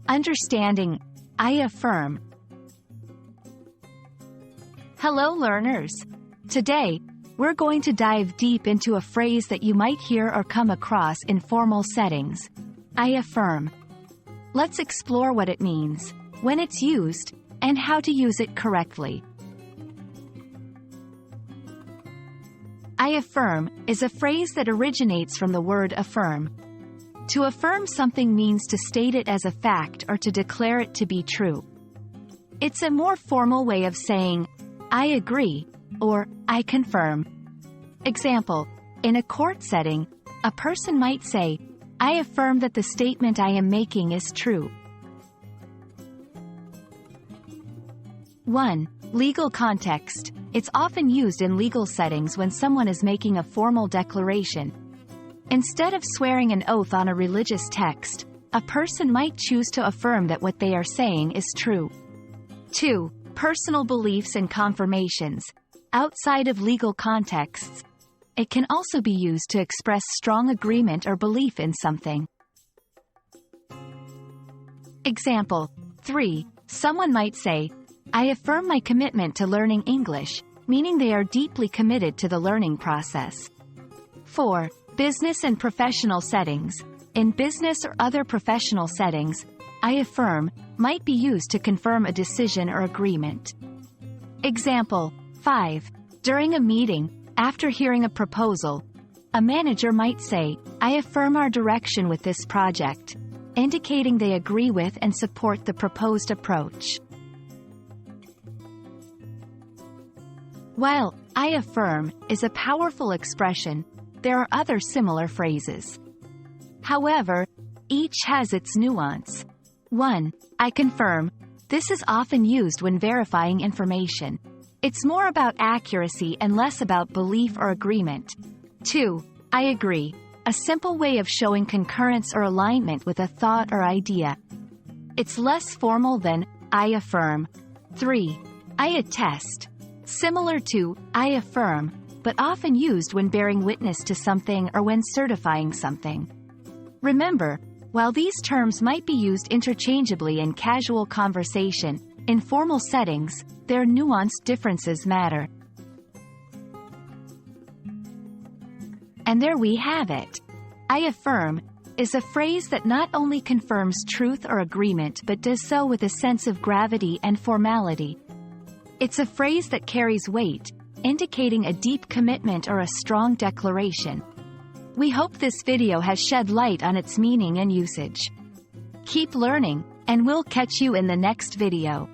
Understanding, I affirm. Hello learners! Today, we're going to dive deep into a phrase that you might hear or come across in formal settings. I affirm. Let's explore what it means, when it's used, and how to use it correctly. I affirm is a phrase that originates from the word affirm. To affirm something means to state it as a fact or to declare it to be true. It's a more formal way of saying, I agree, or I confirm. Example, in a court setting, a person might say, I affirm that the statement I am making is true. 1. Legal context. It's often used in legal settings when someone is making a formal declaration. Instead of swearing an oath on a religious text, a person might choose to affirm that what they are saying is true. 2. Personal beliefs and confirmations. Outside of legal contexts, it can also be used to express strong agreement or belief in something. Example 3. Someone might say, I affirm my commitment to learning English, meaning they are deeply committed to the learning process. 4. Business and professional settings. In business or other professional settings, I affirm might be used to confirm a decision or agreement. Example 5. During a meeting, after hearing a proposal, a manager might say, I affirm our direction with this project, indicating they agree with and support the proposed approach. While I affirm is a powerful expression, there are other similar phrases. However, each has its nuance. 1. I confirm. This is often used when verifying information. It's more about accuracy and less about belief or agreement. 2. I agree. A simple way of showing concurrence or alignment with a thought or idea. It's less formal than I affirm. 3. I attest. Similar to I affirm, but often used when bearing witness to something or when certifying something. Remember, while these terms might be used interchangeably in casual conversation, in formal settings, their nuanced differences matter. And there we have it. I affirm is a phrase that not only confirms truth or agreement but does so with a sense of gravity and formality. It's a phrase that carries weight, indicating a deep commitment or a strong declaration. We hope this video has shed light on its meaning and usage. Keep learning, and we'll catch you in the next video.